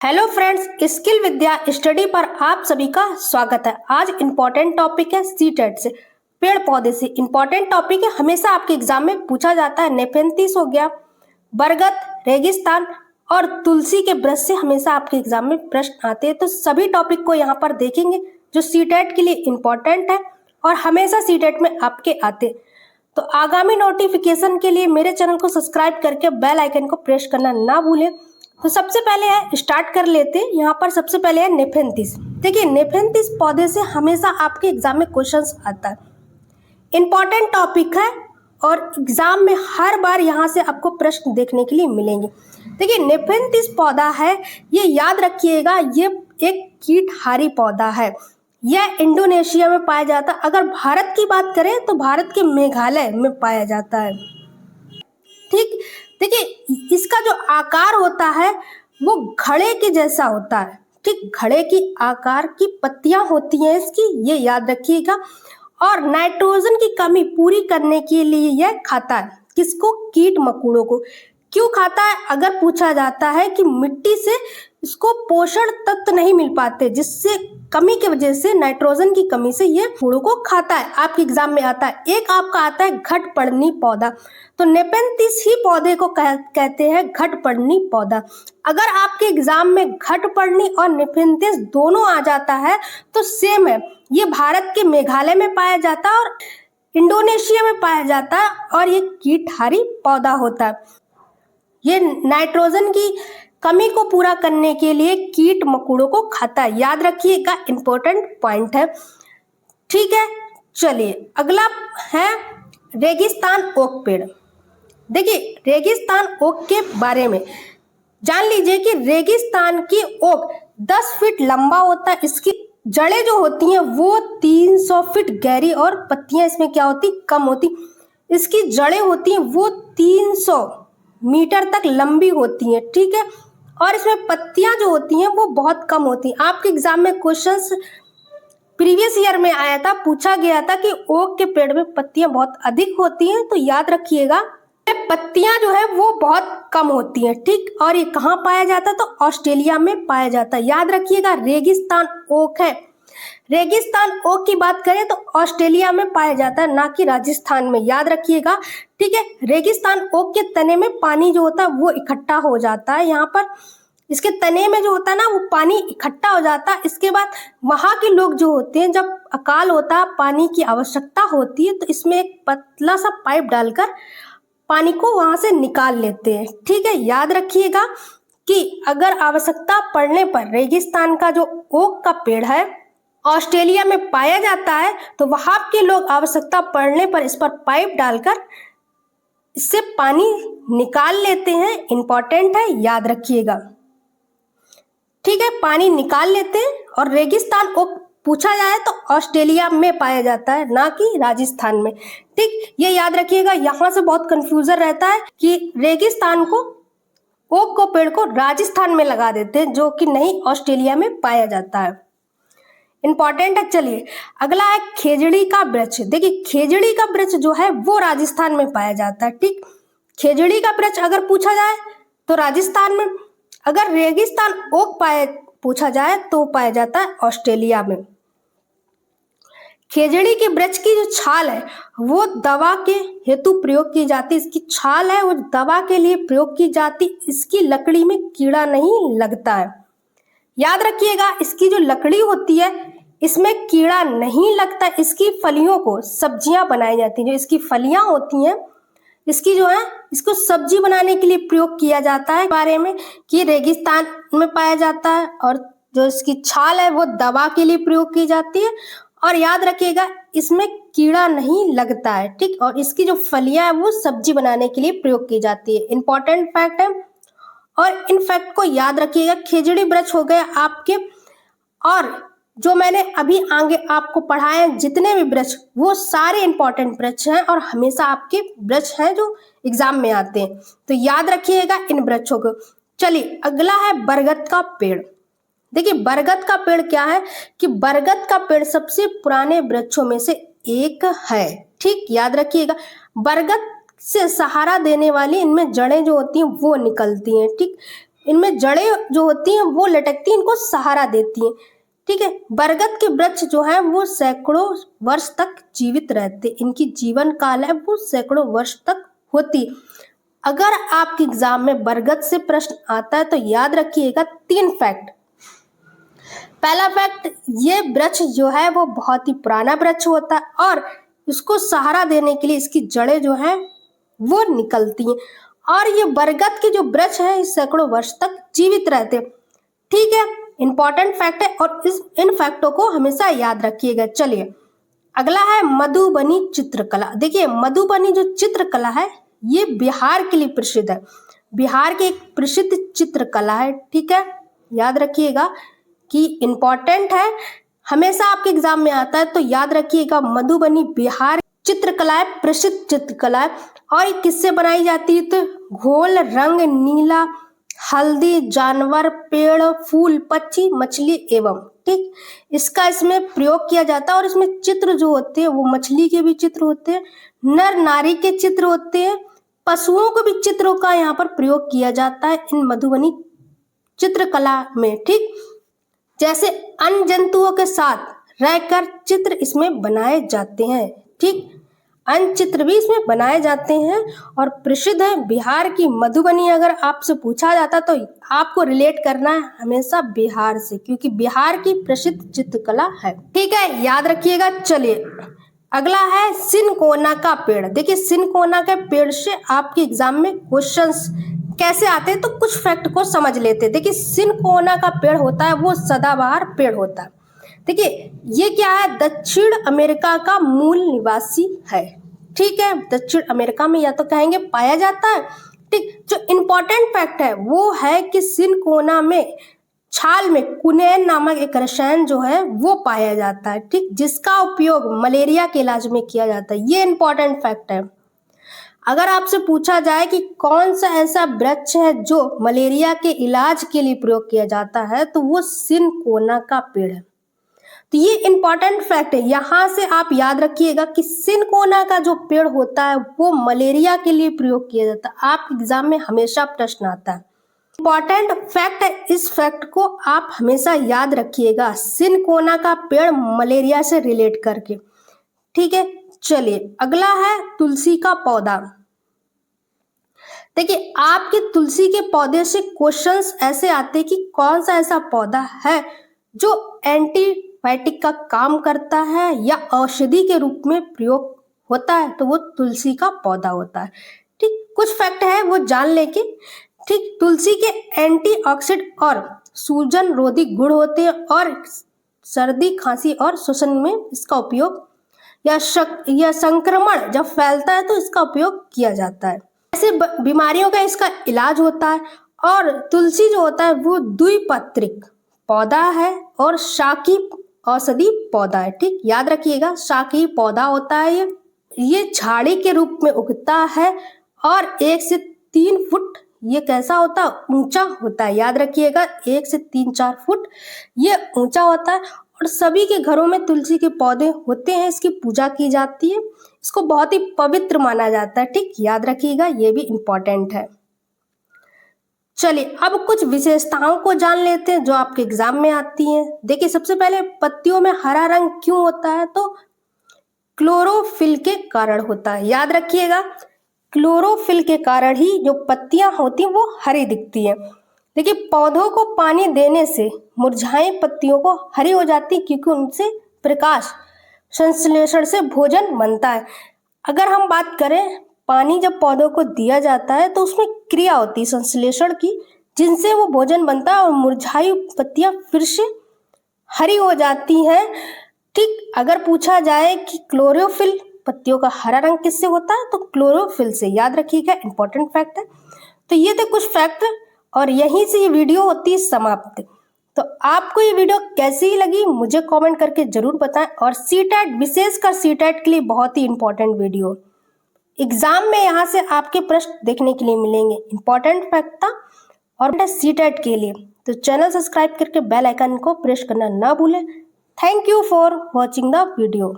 Hello friends, skill विद्या study पर आप सभी का स्वागत है। आज इम्पोर्टेंट टॉपिक है सीटेट से, पेड़ पौधे से। इम्पोर्टेंट टॉपिक है, हमेशा आपके एग्जाम में पूछा जाता है। नेफेंथिस हो गया, बरगद, रेगिस्तान और तुलसी के वृक्ष से हमेशा आपके एग्जाम में प्रश्न आते हैं। तो सभी टॉपिक को यहाँ पर देखेंगे जो सीटेट के लिए इम्पोर्टेंट है और हमेशा सीटेट में आपके आते हैं। तो आगामी नोटिफिकेशन के लिए मेरे चैनल को सब्सक्राइब करके बेल आइकन को प्रेस करना ना भूलें। तो सबसे पहले है, स्टार्ट कर लेते हैं। यहाँ पर सबसे पहले है नेफेंथिस। देखिए, नेफेंथिस पौधे से हमेशा आपके एग्जाम में क्वेश्चंस आता है, इंपॉर्टेंट टॉपिक है और एग्जाम में हर बार यहाँ से आपको प्रश्न देखने के लिए मिलेंगे। देखिए, नेफेंथिस पौधा है, ये याद रखिएगा, ये एक कीटहारी पौधा है। यह इंडोनेशिया में पाया जाता है। अगर भारत की बात करें तो भारत के मेघालय में पाया जाता है। ठीक, देखिए इसका जो आकार होता है वो घड़े के जैसा होता है। ठीक, घड़े की आकार की पत्तियां होती हैं इसकी, ये याद रखिएगा। और नाइट्रोजन की कमी पूरी करने के लिए यह खाता है किसको? कीट मकोड़ों को। क्यों खाता है? अगर पूछा जाता है कि मिट्टी से इसको पोषण तत्व नहीं मिल पाते, जिससे कमी की वजह से, नाइट्रोजन की कमी से ये फूलों को खाता है, आपके एग्जाम में आता है। एक आपका आता है घटपर्णी पौधा। तो नेपेंथिस ही पौधे को कहते हैं घटपर्णी पौधा। अगर आपके एग्जाम में घटपर्णी और नेपेंथिस दोनों आ जाता है तो सेम है। ये भारत के मेघालय में पाया जाता है और इंडोनेशिया में पाया जाता है और ये कीटहारी पौधा होता है। ये नाइट्रोजन की कमी को पूरा करने के लिए कीट मकोड़ों को खाता है। याद रखिएगा, इंपॉर्टेंट पॉइंट है। ठीक है, चलिए अगला है रेगिस्तान ओक पेड़। देखिए, रेगिस्तान ओक के बारे में जान लीजिए कि रेगिस्तान की ओक 10 फीट लंबा होता है। इसकी जड़ें जो होती हैं वो 300 फीट गहरी और पत्तियां इसमें क्या होती? कम होती। इसकी जड़ें होती हैं वो 300 मीटर तक लंबी होती हैं। ठीक है, और इसमें पत्तियां जो होती हैं वो बहुत कम होती हैं। आपके एग्जाम में क्वेश्चंस प्रीवियस ईयर में आया था, पूछा गया था कि ओक के पेड़ में पत्तियां बहुत अधिक होती हैं। तो याद रखिएगा, पत्तियां जो है वो बहुत कम होती हैं। ठीक, और ये कहाँ पाया जाता है? तो ऑस्ट्रेलिया में पाया जाता है। याद रखिएगा, रेगिस्तान ओक है। रेगिस्तान ओक की बात करें तो ऑस्ट्रेलिया में पाया जाता है, ना कि राजस्थान में। याद रखिएगा, ठीक है। रेगिस्तान ओक के तने में पानी जो होता है वो इकट्ठा हो जाता है। यहाँ पर इसके तने में जो होता है ना, वो पानी इकट्ठा हो जाता है। इसके बाद वहां के लोग जो होते हैं, जब अकाल होता है, पानी की आवश्यकता होती है, तो इसमें एक पतला सा पाइप डालकर पानी को वहां से निकाल लेते हैं। ठीक है, याद रखिएगा कि अगर आवश्यकता पड़ने पर रेगिस्तान का जो ओक का पेड़ है ऑस्ट्रेलिया में पाया जाता है, तो वहां के लोग आवश्यकता पड़ने पर इस पर पाइप डालकर इससे पानी निकाल लेते हैं। इंपॉर्टेंट है, याद रखिएगा। ठीक है, पानी निकाल लेते हैं। और रेगिस्तान ओक पूछा जाए तो ऑस्ट्रेलिया में पाया जाता है, ना कि राजस्थान में। ठीक, ये याद रखिएगा। यहाँ से बहुत कंफ्यूजन रहता है कि रेगिस्तान को, ओक को, पेड़ को राजस्थान में लगा देते हैं, जो कि नहीं, ऑस्ट्रेलिया में पाया जाता है। इंपॉर्टेंट है। चलिए अगला है खेजड़ी का वृक्ष। देखिए, खेजड़ी का वृक्ष जो है वो राजस्थान में पाया जाता है। ठीक, खेजड़ी का वृक्ष अगर पूछा जाए तो राजस्थान में, अगर रेगिस्तान ओक पूछा जाए तो पाया जाता है ऑस्ट्रेलिया में। खेजड़ी के वृक्ष की जो छाल है वो दवा के हेतु प्रयोग की जाती है। इसकी छाल है वो दवा के लिए प्रयोग की जाती। इसकी लकड़ी में कीड़ा नहीं लगता है। याद रखिएगा, इसकी जो लकड़ी होती है इसमें कीड़ा नहीं लगता। इसकी फलियों को सब्जियां बनाई जाती हैं। जो इसकी फलियां होती हैं, इसकी जो है, इसको सब्जी बनाने के लिए प्रयोग किया जाता है। बारे में कि रेगिस्तान में पाया जाता है और जो इसकी छाल है वो दवा के लिए प्रयोग की जाती है। और याद रखिएगा, इसमें कीड़ा नहीं लगता है। ठीक, और इसकी जो फलियां है वो सब्जी बनाने के लिए प्रयोग की जाती है। इंपॉर्टेंट फैक्ट है और इन फैक्ट को याद रखिएगा। खेजड़ी वृक्ष हो गए आपके, और जो मैंने अभी आगे आपको पढ़ाए जितने भी वृक्ष, वो सारे इंपॉर्टेंट वृक्ष हैं और हमेशा आपके वृक्ष हैं जो एग्जाम में आते हैं। तो याद रखिएगा इन वृक्षों को। चलिए अगला है बरगद का पेड़। देखिए, बरगद का पेड़ क्या है कि बरगद का पेड़ सबसे पुराने वृक्षों में से एक है। ठीक, याद रखिएगा, बरगद से सहारा देने वाली इनमें जड़ें जो होती हैं वो निकलती हैं। ठीक, इनमें जड़ें जो होती हैं वो लटकती हैं, इनको सहारा देती हैं। ठीक है, बरगद के वृक्ष जो है वो सैकड़ों वर्ष तक जीवित रहते, इनकी जीवन काल है वो सैकड़ों वर्ष तक होती। अगर आपके एग्जाम में बरगद से प्रश्न आता है तो याद रखिएगा 3 फैक्ट। पहला फैक्ट, ये वृक्ष जो है वो बहुत ही पुराना वृक्ष होता है और इसको सहारा देने के लिए इसकी जड़ें जो हैं वो निकलती हैं, और ये बरगद के जो वृक्ष है इस सैकड़ों वर्ष तक जीवित रहते। ठीक है, इंपॉर्टेंट फैक्ट है और इन फैक्टों को हमेशा याद रखिएगा। चलिए अगला है मधुबनी चित्रकला। देखिए मधुबनी जो चित्रकला है ये बिहार के लिए प्रसिद्ध है, बिहार की एक प्रसिद्ध चित्रकला है। ठीक है, याद रखिएगा कि इम्पोर्टेंट है, हमेशा आपके एग्जाम में आता है तो याद रखिएगा मधुबनी बिहार चित्रकला है, प्रसिद्ध चित्रकला है। और ये किससे बनाई जाती है? तो घोल, रंग, नीला, हल्दी, जानवर, पेड़, फूल, पक्षी, मछली एवं, ठीक, इसका इसमें प्रयोग किया जाता है। और इसमें चित्र जो होते हैं वो मछली के भी चित्र होते हैं, नर नारी के चित्र होते हैं, पशुओं को भी चित्रों का यहाँ पर प्रयोग किया जाता है इन मधुबनी चित्रकला में। ठीक, जैसे अन्य जंतुओं के साथ रहकर चित्र इसमें बनाए जाते हैं। ठीक, अन्य चित्र भी इसमें बनाए जाते हैं और प्रसिद्ध है बिहार की मधुबनी। अगर आपसे पूछा जाता तो आपको रिलेट करना है हमेशा बिहार से, क्योंकि बिहार की प्रसिद्ध चित्रकला है। ठीक है, याद रखिएगा। चलिए अगला है सिनकोना का पेड़। देखिए सिनकोना के पेड़ से आपके एग्जाम में क्वेश्चंस कैसे आते हैं तो कुछ फैक्ट को समझ लेते हैं। देखिए सिनकोना का पेड़ होता है वो सदाबहार पेड़ होता है। देखिए ये क्या है, दक्षिण अमेरिका का मूल निवासी है। ठीक है, दक्षिण अमेरिका में या तो कहेंगे पाया जाता है। ठीक, जो इम्पोर्टेंट फैक्ट है वो है कि सिनकोना में छाल में कुनैन नामक एक रसायन जो है वो पाया जाता है। ठीक, जिसका उपयोग मलेरिया के इलाज में किया जाता है। ये इम्पोर्टेंट फैक्ट है। अगर आपसे पूछा जाए कि कौन सा ऐसा वृक्ष है जो मलेरिया के इलाज के लिए प्रयोग किया जाता है तो वो सिनकोना का पेड़ है। तो ये इम्पोर्टेंट फैक्ट है, यहाँ से आप याद रखिएगा कि सिनकोना का जो पेड़ होता है वो मलेरिया के लिए प्रयोग किया जाता है। आप एग्जाम में हमेशा प्रश्न आता है, इम्पोर्टेंट फैक्ट है, इस फैक्ट को आप हमेशा याद रखिएगा, सिनकोना का पेड़ मलेरिया से रिलेट करके। ठीक है, चलिए अगला है तुलसी का पौधा। देखिए आपके तुलसी के पौधे से क्वेश्चंस ऐसे आते कि कौन सा ऐसा पौधा है जो एंटीबायोटिक का काम करता है या औषधि के रूप में प्रयोग होता है, तो वो तुलसी का पौधा होता है। ठीक, कुछ फैक्ट है वो जान लेके। ठीक, तुलसी के एंटीऑक्सीडेंट और सूजन रोधी गुण होते हैं और सर्दी, खांसी और श्वसन में इसका उपयोग या संक्रमण जब फैलता है तो इसका उपयोग किया जाता है। ऐसे बीमारियों का इसका इलाज होता है। और तुलसी जो होता है वो द्विपत्रिक पौधा है और शाकी औषधि पौधा है। ठीक, याद रखिएगा शाकी पौधा होता है। ये झाड़ी के रूप में उगता है और 1 से 3 फुट ये कैसा होता है, ऊंचा होता है। याद रखिएगा 1 से 3-4 फुट ये ऊंचा होता है और सभी के घरों में तुलसी के पौधे होते हैं, इसकी पूजा की जाती है, इसको बहुत ही पवित्र माना जाता है। ठीक, याद रखिएगा, ये भी इम्पोर्टेंट है। चलिए अब कुछ विशेषताओं को जान लेते हैं जो आपके एग्जाम में आती हैं। देखिए सबसे पहले पत्तियों में हरा रंग क्यों होता है, तो क्लोरोफिल के कारण होता है। याद रखिएगा क्लोरोफिल के कारण ही जो पत्तियां होती हैं वो हरी दिखती है। देखिए पौधों को पानी देने से मुरझाई पत्तियों को हरी हो जाती है क्योंकि उनसे प्रकाश संश्लेषण से भोजन बनता है। अगर हम बात करें पानी जब पौधों को दिया जाता है तो उसमें क्रिया होती है संश्लेषण की, जिनसे वो भोजन बनता है और मुरझाई पत्तियां फिर से हरी हो जाती हैं। ठीक, अगर पूछा जाए कि क्लोरोफिल पत्तियों का हरा रंग किससे होता है तो क्लोरोफिल से। याद रखिएगा, इंपॉर्टेंट फैक्ट है। तो ये थे कुछ फैक्ट और यहीं से ये वीडियो होती है समाप्त। तो आपको ये वीडियो कैसी लगी मुझे कमेंट करके जरूर बताएं। और सीटेट, विशेषकर सीटेट के लिए बहुत ही इंपॉर्टेंट वीडियो, एग्जाम में यहाँ से आपके प्रश्न देखने के लिए मिलेंगे, इंपॉर्टेंट फैक्ट था और सीटेट के लिए। तो चैनल सब्सक्राइब करके बेल आइकन को प्रेस करना ना भूलें। Thank you for watching the video.